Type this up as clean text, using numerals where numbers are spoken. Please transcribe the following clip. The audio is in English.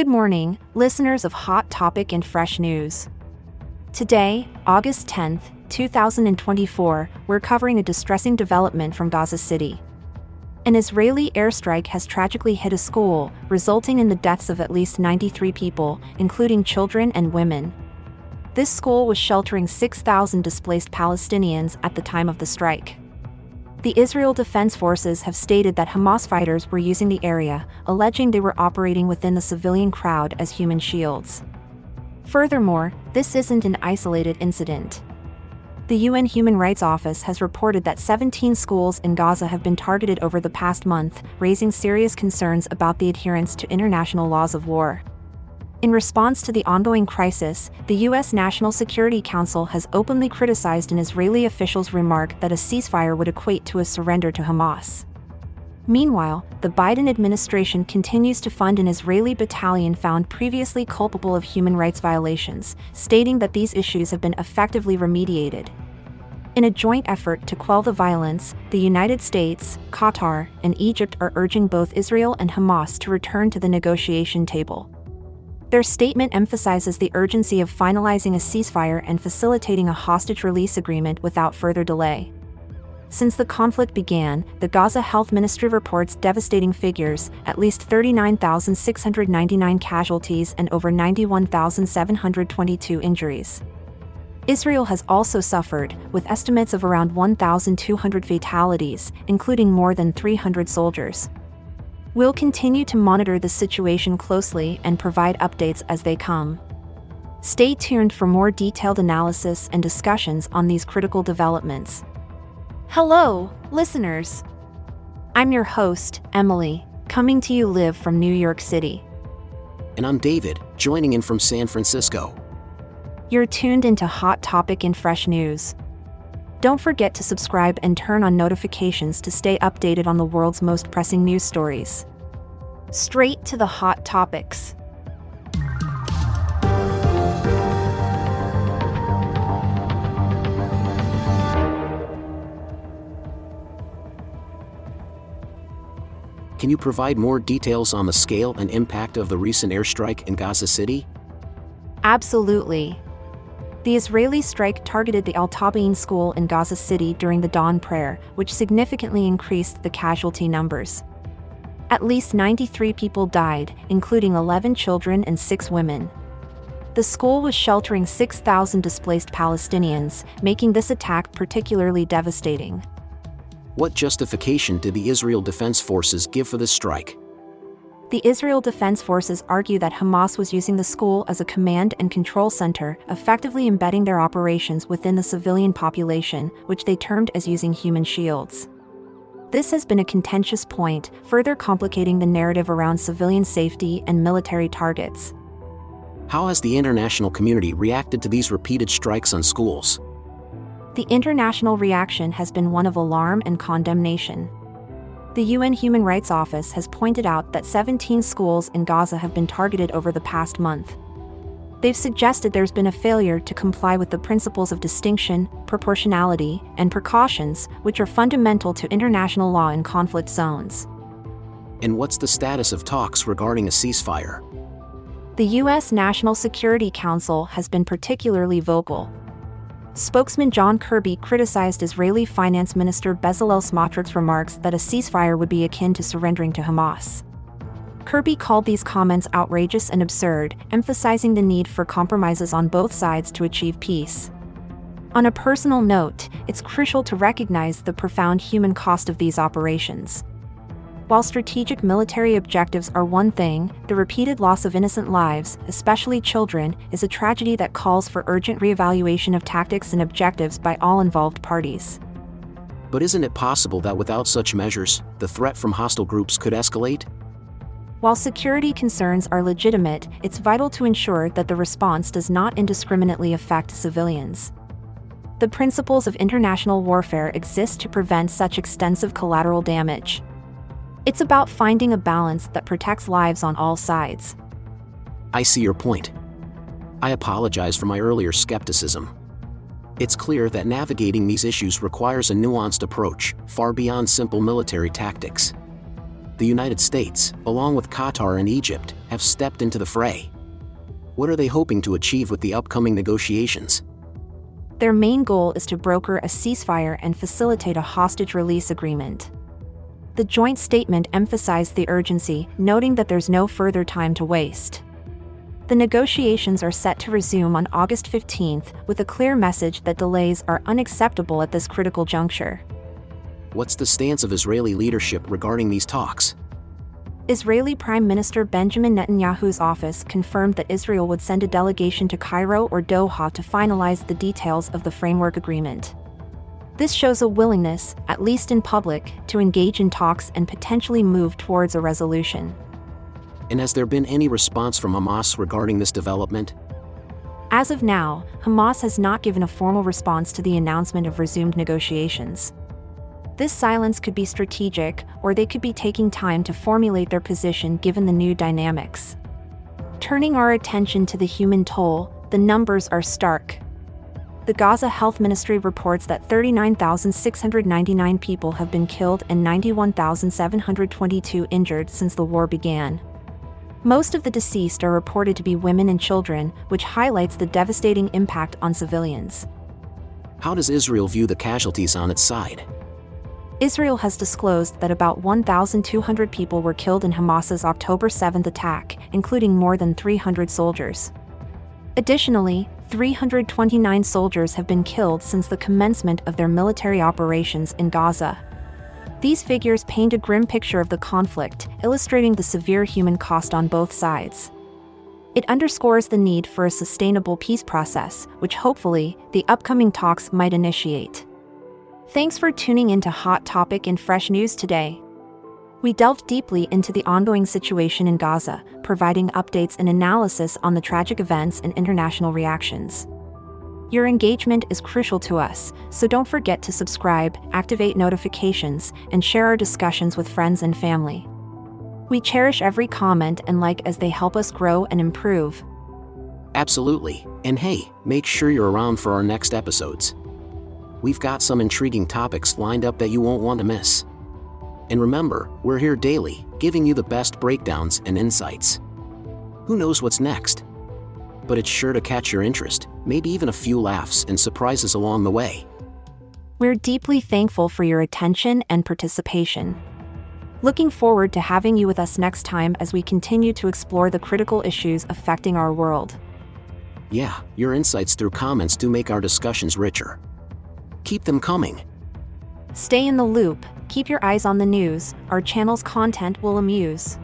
Good morning, listeners of Hot Topic and Fresh News. Today, August 10th, 2024, we're covering a distressing development from Gaza City. An Israeli airstrike has tragically hit a school, resulting in the deaths of at least 93 people, including children and women. This school was sheltering 6,000 displaced Palestinians at the time of the strike. The Israel Defense Forces have stated that Hamas fighters were using the area, alleging they were operating within the civilian crowd as human shields. Furthermore, this isn't an isolated incident. The UN Human Rights Office has reported that 17 schools in Gaza have been targeted over the past month, raising serious concerns about the adherence to international laws of war. In response to the ongoing crisis, the U.S. National Security Council has openly criticized an Israeli official's remark that a ceasefire would equate to a surrender to Hamas. Meanwhile, the Biden administration continues to fund an Israeli battalion found previously culpable of human rights violations, stating that these issues have been effectively remediated. In a joint effort to quell the violence, the United States, Qatar, and Egypt are urging both Israel and Hamas to return to the negotiation table. Their statement emphasizes the urgency of finalizing a ceasefire and facilitating a hostage release agreement without further delay. Since the conflict began, the Gaza Health Ministry reports devastating figures: at least 39,699 casualties and over 91,722 injuries. Israel has also suffered, with estimates of around 1,200 fatalities, including more than 300 soldiers. We'll continue to monitor the situation closely and provide updates as they come. Stay tuned for more detailed analysis and discussions on these critical developments. Hello, listeners. I'm your host, Emily, coming to you live from New York City. And I'm David, joining in from San Francisco. You're tuned into Hot Topic and Fresh News. Don't forget to subscribe and turn on notifications to stay updated on the world's most pressing news stories. Straight to the hot topics. Can you provide more details on the scale and impact of the recent airstrike in Gaza City? Absolutely. The Israeli strike targeted the Al-Tabaeen school in Gaza City during the dawn prayer, which significantly increased the casualty numbers. At least 93 people died, including 11 children and 6 women. The school was sheltering 6,000 displaced Palestinians, making this attack particularly devastating. What justification did the Israel Defense Forces give for this strike? The Israel Defense Forces argue that Hamas was using the school as a command and control center, effectively embedding their operations within the civilian population, which they termed as using human shields. This has been a contentious point, further complicating the narrative around civilian safety and military targets. How has the international community reacted to these repeated strikes on schools? The international reaction has been one of alarm and condemnation. The UN Human Rights Office has pointed out that 17 schools in Gaza have been targeted over the past month. They've suggested there's been a failure to comply with the principles of distinction, proportionality, and precautions, which are fundamental to international law in conflict zones. And what's the status of talks regarding a ceasefire? The U.S. National Security Council has been particularly vocal. Spokesman John Kirby criticized Israeli Finance Minister Bezalel Smotrich's remarks that a ceasefire would be akin to surrendering to Hamas. Kirby called these comments outrageous and absurd, emphasizing the need for compromises on both sides to achieve peace. On a personal note, it's crucial to recognize the profound human cost of these operations. While strategic military objectives are one thing, the repeated loss of innocent lives, especially children, is a tragedy that calls for urgent reevaluation of tactics and objectives by all involved parties. But isn't it possible that without such measures, the threat from hostile groups could escalate? While security concerns are legitimate, it's vital to ensure that the response does not indiscriminately affect civilians. The principles of international warfare exist to prevent such extensive collateral damage. It's about finding a balance that protects lives on all sides. I see your point. I apologize for my earlier skepticism. It's clear that navigating these issues requires a nuanced approach, far beyond simple military tactics. The United States, along with Qatar and Egypt, have stepped into the fray. What are they hoping to achieve with the upcoming negotiations? Their main goal is to broker a ceasefire and facilitate a hostage release agreement. The joint statement emphasized the urgency, noting that there's no further time to waste. The negotiations are set to resume on August 15th, with a clear message that delays are unacceptable at this critical juncture. What's the stance of Israeli leadership regarding these talks? Israeli Prime Minister Benjamin Netanyahu's office confirmed that Israel would send a delegation to Cairo or Doha to finalize the details of the framework agreement. This shows a willingness, at least in public, to engage in talks and potentially move towards a resolution. And has there been any response from Hamas regarding this development? As of now, Hamas has not given a formal response to the announcement of resumed negotiations. This silence could be strategic, or they could be taking time to formulate their position given the new dynamics. Turning our attention to the human toll, the numbers are stark. The Gaza Health Ministry reports that 39,699 people have been killed and 91,722 injured since the war began. Most of the deceased are reported to be women and children, which highlights the devastating impact on civilians. How does Israel view the casualties on its side? Israel has disclosed that about 1,200 people were killed in Hamas's October 7 attack, including more than 300 soldiers. Additionally, 329 soldiers have been killed since the commencement of their military operations in Gaza. These figures paint a grim picture of the conflict, illustrating the severe human cost on both sides. It underscores the need for a sustainable peace process, which hopefully, the upcoming talks might initiate. Thanks for tuning into Hot Topic and Fresh News today. We delved deeply into the ongoing situation in Gaza, providing updates and analysis on the tragic events and international reactions. Your engagement is crucial to us, so don't forget to subscribe, activate notifications, and share our discussions with friends and family. We cherish every comment and like as they help us grow and improve. Absolutely. And hey, make sure you're around for our next episodes. We've got some intriguing topics lined up that you won't want to miss. And remember, we're here daily, giving you the best breakdowns and insights. Who knows what's next? But it's sure to catch your interest, maybe even a few laughs and surprises along the way. We're deeply thankful for your attention and participation. Looking forward to having you with us next time as we continue to explore the critical issues affecting our world. Yeah, your insights through comments do make our discussions richer. Keep them coming. Stay in the loop, keep your eyes on the news, our channel's content will amuse.